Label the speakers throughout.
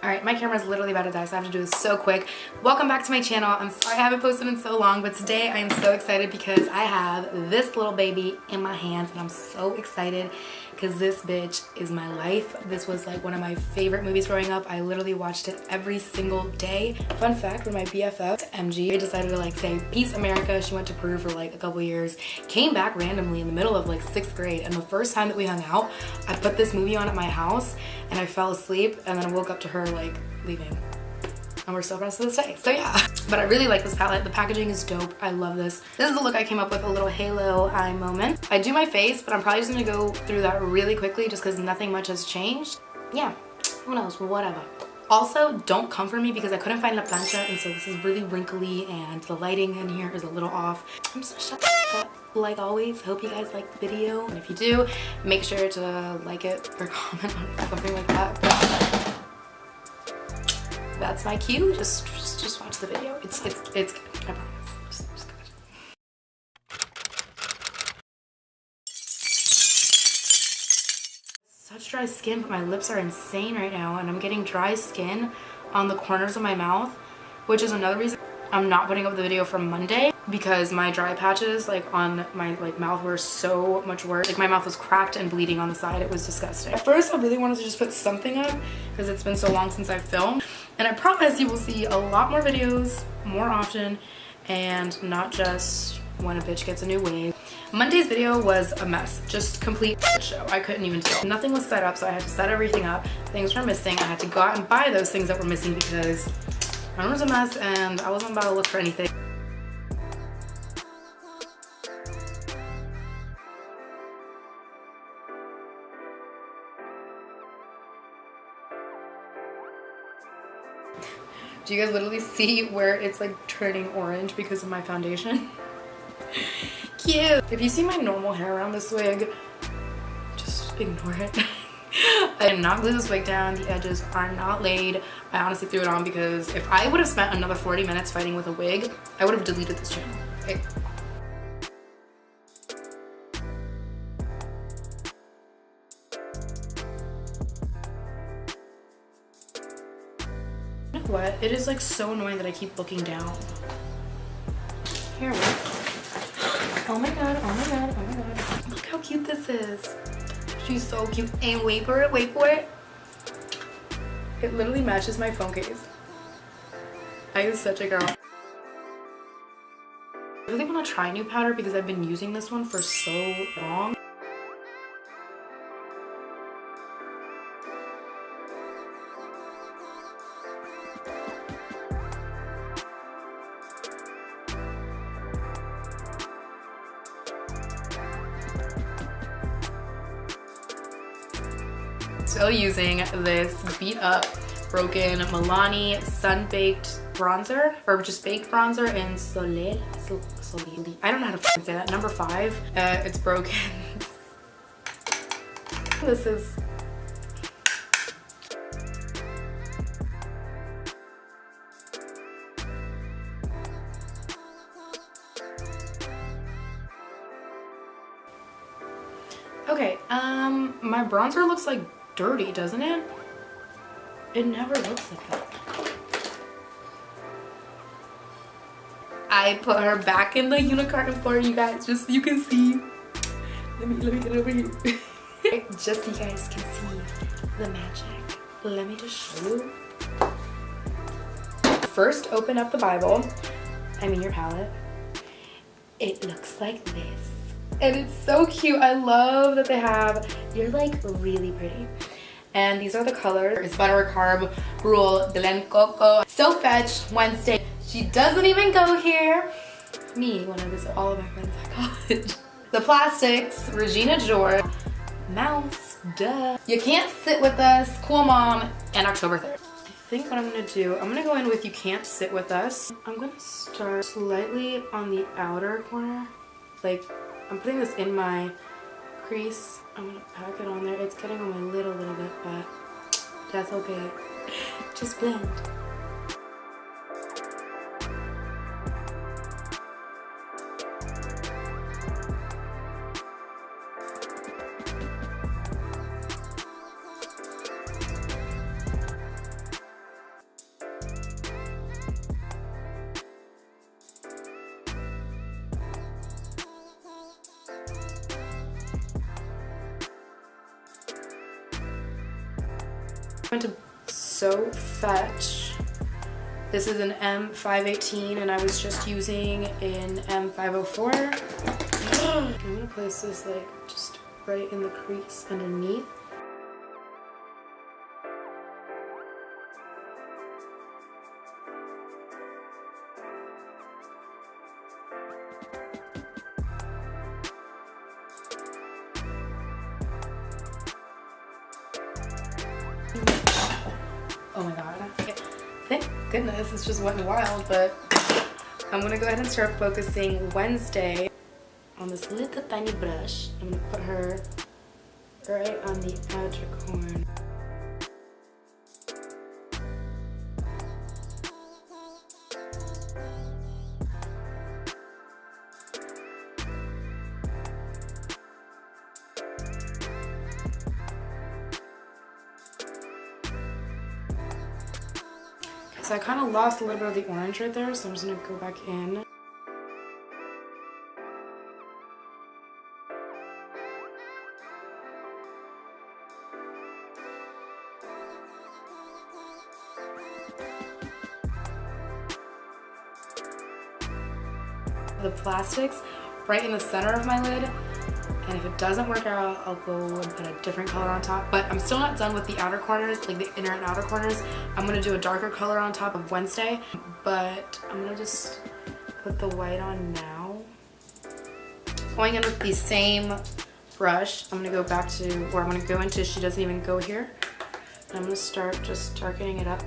Speaker 1: Alright, my camera's literally about to die, so I have to do this so quick. Welcome back to my channel. I'm sorry I haven't posted in so long, but today I am so excited because I have this little baby in my hands, and I'm so excited because this bitch is my life. This was like one of my favorite movies growing up. I literally watched it every single day. Fun fact, when my BFF, MG, decided to like say, peace America, she went to Peru for like a couple years, came back randomly in the middle of like 6th grade, and the first time that we hung out, I put this movie on at my house, and I fell asleep, and then I woke up to her like leaving, and we're still friends to this day. So yeah, but I really like this palette. The packaging is dope. I love this. This is the look I came up with, a little halo eye moment. I do my face, but I'm probably just gonna go through that really quickly just because nothing much has changed. Yeah, who knows, whatever. Also, don't come for me because I couldn't find La Plancha, and so this is really wrinkly and the lighting in here is a little off. I'm so shut up. Like always, hope you guys like the video, and if you do, make sure to like it or comment on it, something like that. But that's my cue. Just watch the video. It's good. I promise. Just good. Such dry skin, but my lips are insane right now, and I'm getting dry skin on the corners of my mouth, which is another reason I'm not putting up the video from Monday, because my dry patches like on my mouth were so much worse. Like my mouth was cracked and bleeding on the side. It was disgusting. At first I really wanted to just put something up because it's been so long since I've filmed, and I promise you will see a lot more videos more often and not just when a bitch gets a new wig. Monday's video was a mess, just complete shit show. I couldn't even do it. Nothing was set up, so I had to set everything up. Things were missing. I had to go out and buy those things that were missing because my room was a mess and I wasn't about to look for anything. Do you guys literally see where it's like turning orange because of my foundation? Cute! If you see my normal hair around this wig, just ignore it. I did not glue this wig down. The edges are not laid. I honestly threw it on because if I would have spent another 40 minutes fighting with a wig, I would have deleted this channel. Okay. You know what? It is like so annoying that I keep looking down. Here we go. Oh my god, oh my god, oh my god. Look how cute this is. She's so cute. And wait for it, wait for it. It literally matches my phone case. I am such a girl. I really want to try new powder because I've been using this one for so long. Still using this beat up broken Milani sun baked bronzer, or just baked bronzer in Soleil. I don't know how to say that. Number 5. It's broken. This is okay. My bronzer looks like dirty, doesn't it? It never looks like that. I put her back in the unicorn for you guys, just so you can see. Let me get over here. Just so you guys can see the magic. Let me just show you. First, open up the Bible. I mean your palette. It looks like this. And it's so cute. I love that they have, you're like really pretty. And these are the colors. It's Butter, Carb, Rule, Glen Coco. So fetch, Wednesday. She doesn't even go here. Me, when I visit all of my friends at college. The Plastics, Regina George, Mouse, duh. You Can't Sit With Us, Cool Mom, and October 3rd. I think what I'm gonna do, I'm gonna go in with You Can't Sit With Us. I'm gonna start slightly on the outer corner. Like, I'm putting this in my crease. I'm gonna pack it on there. It's getting on my lid a little bit, but that's okay. Just blend. I went to So Fetch. This is an M518 and I was just using an M504. I'm gonna place this like just right in the crease underneath. Oh my god. Thank goodness it's just wet and wild, but I'm gonna go ahead and start focusing Wednesday on this little tiny brush. I'm gonna put her right on the outer corner. So I kind of lost a little bit of the orange right there, so I'm just gonna go back in. The plastics right in the center of my lid, and if it doesn't work out, I'll go and put a different color on top. But I'm still not done with the outer corners, like the inner and outer corners. I'm gonna do a darker color on top of Wednesday, but I'm gonna just put the white on now. Going in with the same brush, I'm gonna go back to, or I'm gonna go into She Doesn't Even Go Here. And I'm gonna start just darkening it up.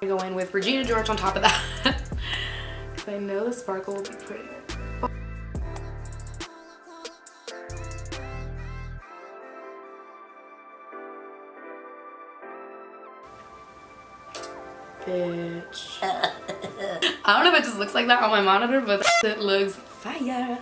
Speaker 1: Go in with Regina George on top of that because I know the sparkle will be pretty. Bitch. I don't know if it just looks like that on my monitor, but it looks fire.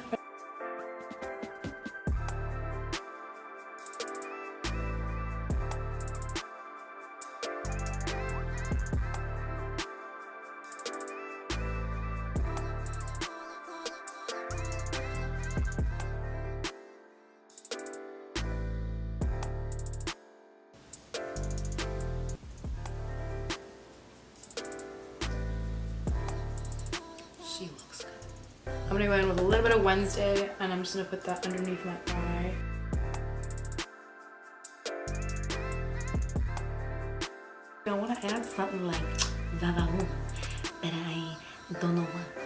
Speaker 1: She looks good. I'm gonna go in with a little bit of Wednesday and I'm just gonna put that underneath my eye. I wanna add something like Vavaum, but I don't know what.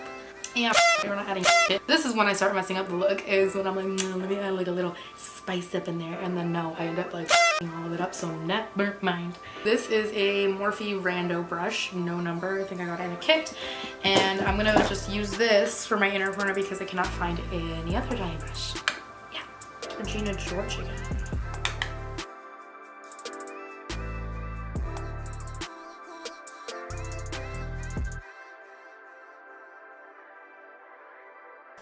Speaker 1: Yeah, we're not adding shit. This is when I start messing up the look, is when I'm like, let me add like a little spice up in there, and then no, I end up like all of it up, so never mind. This is a Morphe Rando brush, no number, I think I got it in a kit, and I'm gonna just use this for my inner corner because I cannot find any other tiny brush. Yeah, Regina George again.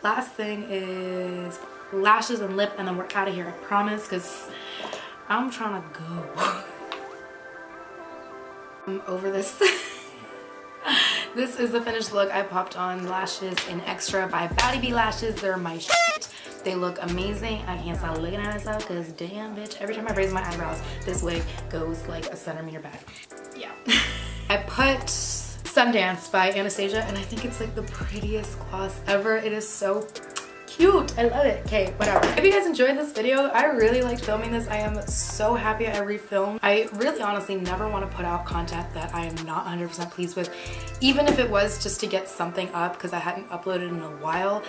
Speaker 1: Last thing is lashes and lip, and then we're out of here, I promise, because I'm trying to go. I'm over this. This is the finished look. I popped on lashes in Extra by Batty Bee Lashes. They're my shit. They look amazing. I can't stop looking at myself because damn bitch, every time I raise my eyebrows, this wig goes like a centimeter back. Yeah. I put Sundance by Anastasia, and I think it's like the prettiest gloss ever. It is so cute. I love it. Okay, whatever. If you guys enjoyed this video, I really liked filming this. I am so happy I refilmed. I really honestly never want to put out content that I am not 100% pleased with, even if it was just to get something up because I hadn't uploaded in a while.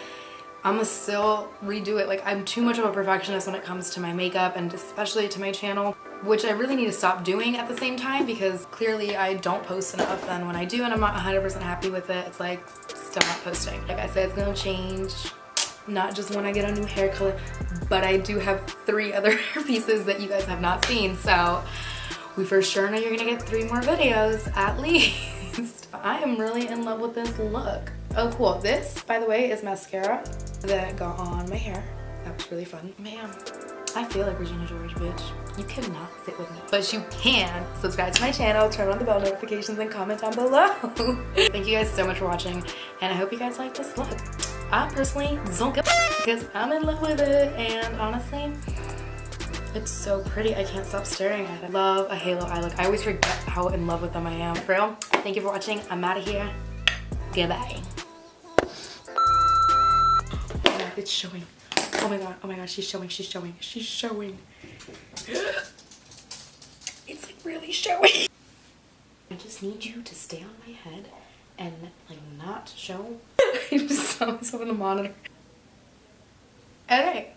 Speaker 1: I'm gonna still redo it. Like, I'm too much of a perfectionist when it comes to my makeup, and especially to my channel, which I really need to stop doing at the same time because clearly I don't post enough, and when I do and I'm not 100% happy with it, it's like still not posting. Like I said, it's gonna change, not just when I get a new hair color, but I do have 3 other hair pieces that you guys have not seen, so we for sure know you're gonna get 3 more videos at least. I am really in love with this look. Oh cool, this by the way is mascara that got on my hair. That was really fun. Man, I feel like Regina George, bitch. You cannot sit with me, but you can subscribe to my channel, turn on the bell notifications, and comment down below. Thank you guys so much for watching, and I hope you guys like this look. I personally don't give a because I'm in love with it, and honestly, it's so pretty. I can't stop staring at it. Love a halo eye look. I always forget how in love with them I am. For real, thank you for watching. I'm out of here. Goodbye. Oh, it's showing. Oh my god, she's showing. It's like really showing. I just need you to stay on my head and like not show. I just saw myself in the monitor. Okay.